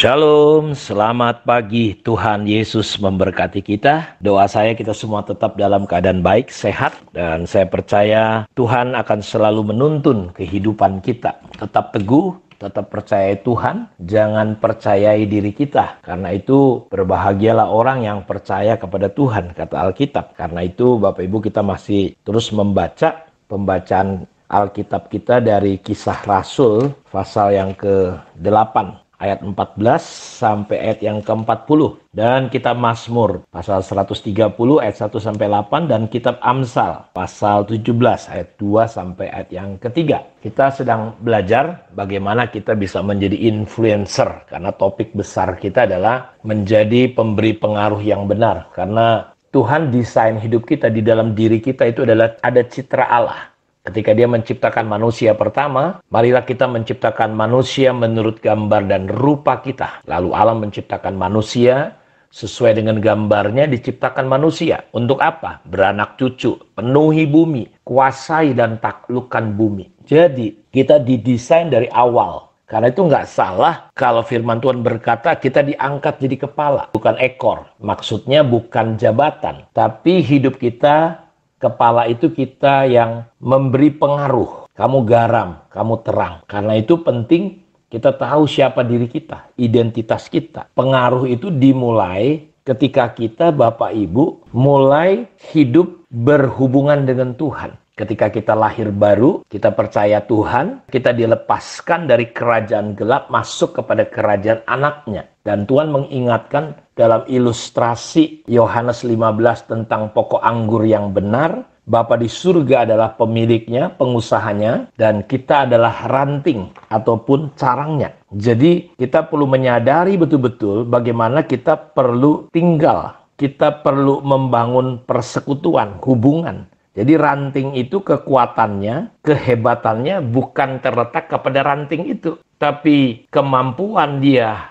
Shalom, selamat pagi. Tuhan Yesus memberkati kita. Doa saya kita semua tetap dalam keadaan baik, sehat. Dan saya percaya Tuhan akan selalu menuntun kehidupan kita. Tetap teguh, tetap percayai Tuhan. Jangan percayai diri kita. Karena itu berbahagialah orang yang percaya kepada Tuhan, kata Alkitab. Karena itu Bapak Ibu kita masih terus membaca pembacaan Alkitab kita dari Kisah Rasul pasal yang ke-8. Ayat 14 sampai ayat yang ke-40. Dan kitab Mazmur pasal 130 ayat 1 sampai 8. Dan kitab Amsal pasal 17 ayat 2 sampai ayat yang ketiga. Kita sedang belajar bagaimana kita bisa menjadi influencer. Karena topik besar kita adalah menjadi pemberi pengaruh yang benar. Karena Tuhan desain hidup kita di dalam diri kita itu adalah ada citra Allah. Ketika dia menciptakan manusia pertama, marilah kita menciptakan manusia menurut gambar dan rupa kita. Lalu Allah menciptakan manusia sesuai dengan gambarnya diciptakan manusia. Untuk apa? Beranak cucu, penuhi bumi, kuasai dan taklukkan bumi. Jadi kita didesain dari awal. Karena itu nggak salah kalau firman Tuhan berkata kita diangkat jadi kepala, bukan ekor. Maksudnya bukan jabatan, tapi hidup kita. Kepala itu kita yang memberi pengaruh. Kamu garam, kamu terang. Karena itu penting kita tahu siapa diri kita, identitas kita. Pengaruh itu dimulai ketika kita, Bapak Ibu, mulai hidup berhubungan dengan Tuhan. Ketika kita lahir baru, kita percaya Tuhan, kita dilepaskan dari kerajaan gelap masuk kepada kerajaan anaknya. Dan Tuhan mengingatkan dalam ilustrasi Yohanes 15 tentang pokok anggur yang benar. Bapa di surga adalah pemiliknya, pengusahanya, dan kita adalah ranting ataupun carangnya. Jadi kita perlu menyadari betul-betul bagaimana kita perlu tinggal. Kita perlu membangun persekutuan, hubungan. Jadi ranting itu kekuatannya, kehebatannya bukan terletak kepada ranting itu. Tapi kemampuan dia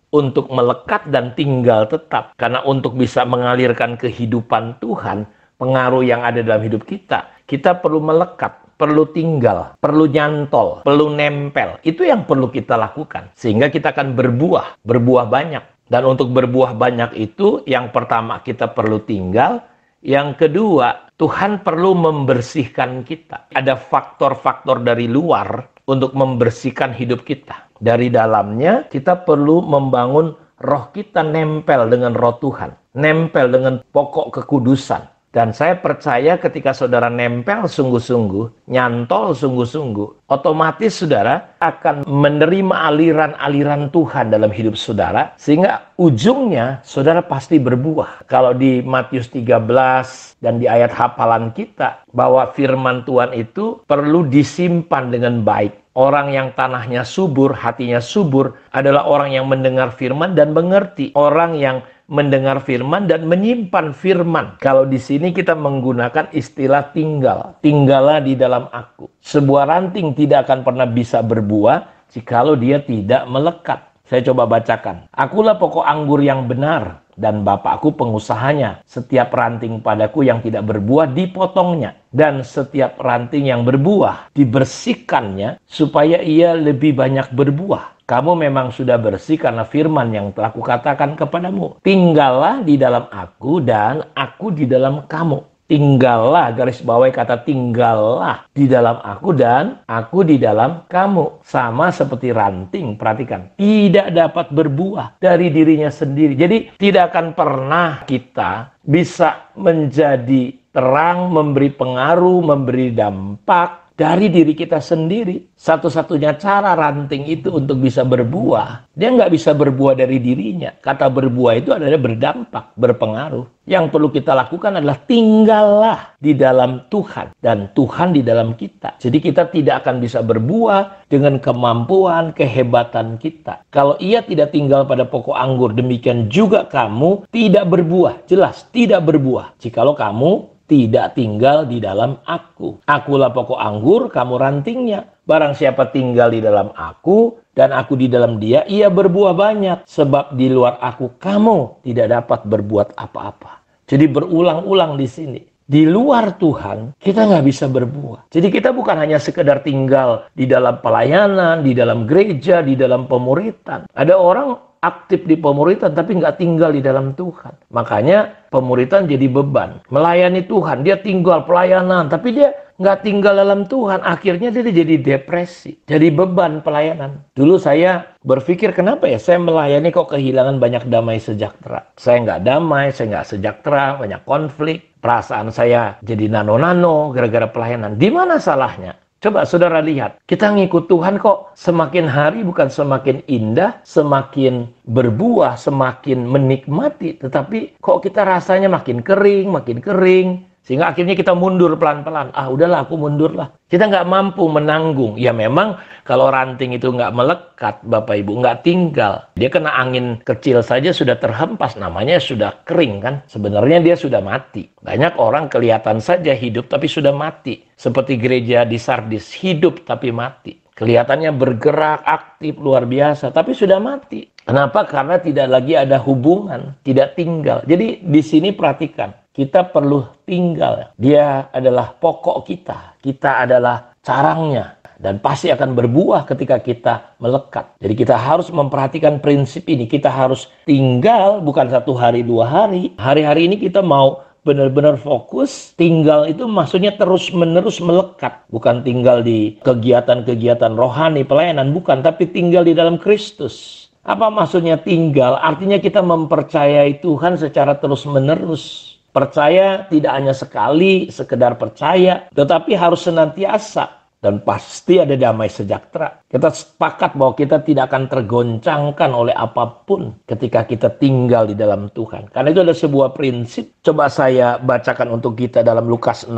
untuk melekat dan tinggal tetap. Karena untuk bisa mengalirkan kehidupan Tuhan, pengaruh yang ada dalam hidup kita, kita perlu melekat, perlu tinggal, perlu nyantol, perlu nempel. Itu yang perlu kita lakukan. Sehingga kita akan berbuah banyak. Dan untuk berbuah banyak itu, yang pertama kita perlu tinggal. Yang kedua, Tuhan perlu membersihkan kita. Ada faktor-faktor dari luar untuk membersihkan hidup kita. Dari dalamnya, kita perlu membangun roh kita nempel dengan roh Tuhan. Nempel dengan pokok kekudusan. Dan saya percaya ketika saudara nempel sungguh-sungguh, nyantol sungguh-sungguh, otomatis saudara akan menerima aliran-aliran Tuhan dalam hidup saudara, sehingga ujungnya saudara pasti berbuah. Kalau di Matius 13 dan di ayat hafalan kita, bahwa firman Tuhan itu perlu disimpan dengan baik. Orang yang tanahnya subur, hatinya subur, adalah orang yang mendengar firman dan mengerti. Orang yang mendengar firman dan menyimpan firman. Kalau di sini kita menggunakan istilah tinggal. Tinggallah di dalam aku. Sebuah ranting tidak akan pernah bisa berbuah jikalau dia tidak melekat. Saya coba bacakan. Akulah pokok anggur yang benar dan Bapakku pengusahanya. Setiap ranting padaku yang tidak berbuah dipotongnya. Dan setiap ranting yang berbuah dibersihkannya supaya ia lebih banyak berbuah. Kamu memang sudah bersih karena firman yang telah kukatakan kepadamu. Tinggallah di dalam aku dan aku di dalam kamu. Tinggallah, garis bawahi kata tinggallah di dalam aku dan aku di dalam kamu. Sama seperti ranting, perhatikan. Tidak dapat berbuah dari dirinya sendiri. Jadi tidak akan pernah kita bisa menjadi terang, memberi pengaruh, memberi dampak dari diri kita sendiri. Satu-satunya cara ranting itu untuk bisa berbuah, dia nggak bisa berbuah dari dirinya. Kata berbuah itu adalah berdampak, berpengaruh. Yang perlu kita lakukan adalah tinggallah di dalam Tuhan. Dan Tuhan di dalam kita. Jadi kita tidak akan bisa berbuah dengan kemampuan, kehebatan kita. Kalau ia tidak tinggal pada pokok anggur, demikian juga kamu tidak berbuah. Jelas, tidak berbuah. Jikalau kamu tidak tinggal di dalam aku. Akulah pokok anggur, kamu rantingnya. Barang siapa tinggal di dalam aku, dan aku di dalam dia, ia berbuah banyak. Sebab di luar aku, kamu tidak dapat berbuat apa-apa. Jadi berulang-ulang di sini. Di luar Tuhan, kita nggak bisa berbuah. Jadi kita bukan hanya sekedar tinggal di dalam pelayanan, di dalam gereja, di dalam pemuritan. Ada orang aktif di pemuritan tapi nggak tinggal di dalam Tuhan. Makanya pemuritan jadi beban. Melayani Tuhan, dia tinggal pelayanan, tapi dia nggak tinggal dalam Tuhan. Akhirnya dia jadi depresi, jadi beban pelayanan. Dulu saya berpikir, kenapa ya saya melayani kok kehilangan banyak damai sejahtera. Saya nggak damai, saya nggak sejahtera, banyak konflik. Perasaan saya jadi nano-nano gara-gara pelayanan. Di mana salahnya? Coba saudara lihat, kita ngikut Tuhan kok semakin hari bukan semakin indah, semakin berbuah, semakin menikmati. Tetapi kok kita rasanya makin kering. Sehingga akhirnya kita mundur pelan-pelan. Udahlah aku mundur lah. Kita nggak mampu menanggung. Ya memang kalau ranting itu nggak melekat, Bapak Ibu, nggak tinggal. Dia kena angin kecil saja sudah terhempas. Namanya sudah kering kan. Sebenarnya dia sudah mati. Banyak orang kelihatan saja hidup tapi sudah mati. Seperti gereja di Sardis, hidup tapi mati. Kelihatannya bergerak, aktif, luar biasa. Tapi sudah mati. Kenapa? Karena tidak lagi ada hubungan. Tidak tinggal. Jadi di sini perhatikan. Kita perlu tinggal. Dia adalah pokok kita. Kita adalah carangnya. Dan pasti akan berbuah ketika kita melekat. Jadi kita harus memperhatikan prinsip ini. Kita harus tinggal bukan 1 hari 2 hari. Hari-hari ini kita mau benar-benar fokus. Tinggal itu maksudnya terus-menerus melekat. Bukan tinggal di kegiatan-kegiatan rohani, pelayanan. Bukan. Tapi tinggal di dalam Kristus. Apa maksudnya tinggal? Artinya kita mempercayai Tuhan secara terus-menerus. Percaya tidak hanya sekali, sekedar percaya, tetapi harus senantiasa. Dan pasti ada damai sejahtera. Kita sepakat bahwa kita tidak akan tergoncangkan oleh apapun ketika kita tinggal di dalam Tuhan. Karena itu ada sebuah prinsip. Coba saya bacakan untuk kita dalam Lukas 6.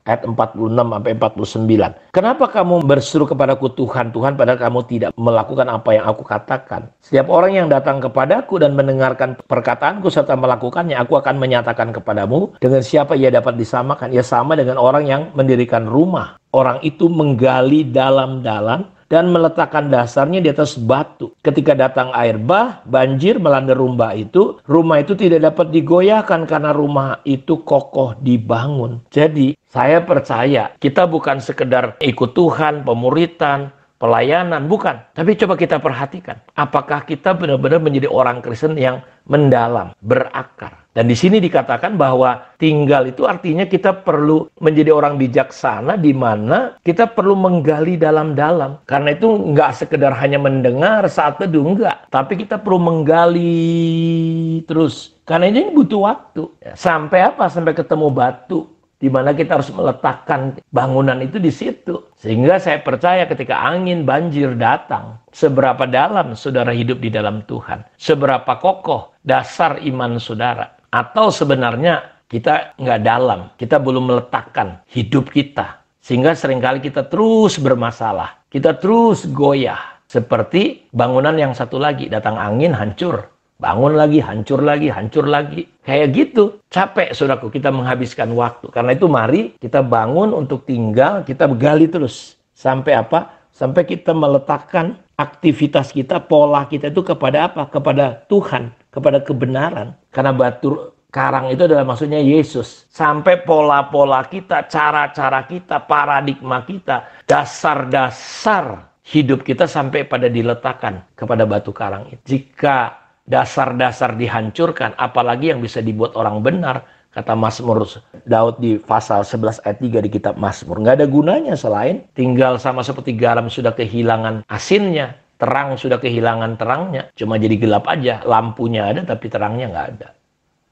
Ayat 46-49. Kenapa kamu berseru kepadaku Tuhan, Tuhan, padahal kamu tidak melakukan apa yang aku katakan? Setiap orang yang datang kepadaku dan mendengarkan perkataanku serta melakukannya, aku akan menyatakan kepadamu dengan siapa ia dapat disamakan. Ia sama dengan orang yang mendirikan rumah. Orang itu menggali dalam-dalam dan meletakkan dasarnya di atas batu. Ketika datang air banjir melanda rumah itu tidak dapat digoyahkan karena rumah itu kokoh dibangun. Jadi, saya percaya kita bukan sekedar ikut Tuhan, pemuritan, pelayanan, bukan. Tapi coba kita perhatikan, apakah kita benar-benar menjadi orang Kristen yang mendalam, berakar. Dan di sini dikatakan bahwa tinggal itu artinya kita perlu menjadi orang bijaksana di mana kita perlu menggali dalam-dalam. Karena itu nggak sekedar hanya mendengar saat teduh, enggak. Tapi kita perlu menggali terus. Karena ini butuh waktu. Sampai apa? Sampai ketemu batu. Di mana kita harus meletakkan bangunan itu di situ. Sehingga saya percaya ketika angin banjir datang, seberapa dalam saudara hidup di dalam Tuhan. Seberapa kokoh dasar iman saudara. Atau sebenarnya kita nggak dalam, kita belum meletakkan hidup kita. Sehingga seringkali kita terus bermasalah, kita terus goyah. Seperti bangunan yang satu lagi, datang angin hancur. Bangun lagi, hancur lagi, hancur lagi. Kayak gitu, capek saudaraku kita menghabiskan waktu. Karena itu mari kita bangun untuk tinggal, kita gali terus. Sampai apa? Sampai kita meletakkan aktivitas kita, pola kita itu kepada apa? Kepada Tuhan, kepada kebenaran. Karena batu karang itu adalah maksudnya Yesus. Sampai pola-pola kita, cara-cara kita, paradigma kita, dasar-dasar hidup kita sampai pada diletakkan kepada batu karang itu. Jika dasar-dasar dihancurkan, apalagi yang bisa dibuat orang benar, kata Mazmur Daud di pasal 11 ayat 3 di kitab Mazmur. Nggak ada gunanya selain tinggal sama seperti garam sudah kehilangan asinnya, terang sudah kehilangan terangnya, cuma jadi gelap aja, lampunya ada tapi terangnya nggak ada.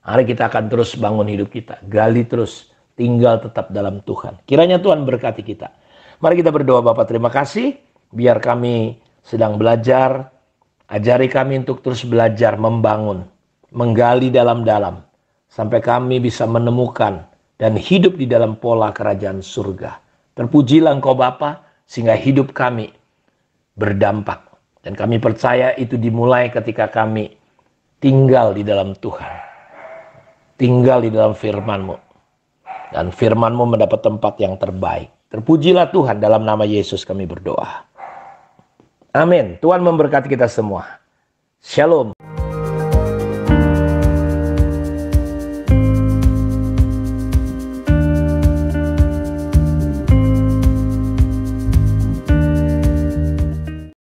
Mari kita akan terus bangun hidup kita, gali terus, tinggal tetap dalam Tuhan. Kiranya Tuhan berkati kita. Mari kita berdoa. Bapak, terima kasih, biar kami sedang belajar, ajari kami untuk terus belajar membangun, menggali dalam-dalam, sampai kami bisa menemukan dan hidup di dalam pola kerajaan surga. Terpujilah Engkau Bapa, sehingga hidup kami berdampak. Dan kami percaya itu dimulai ketika kami tinggal di dalam Tuhan. Tinggal di dalam firman-Mu. Dan firman-Mu mendapat tempat yang terbaik. Terpujilah Tuhan, dalam nama Yesus kami berdoa. Amin. Tuhan memberkati kita semua. Shalom.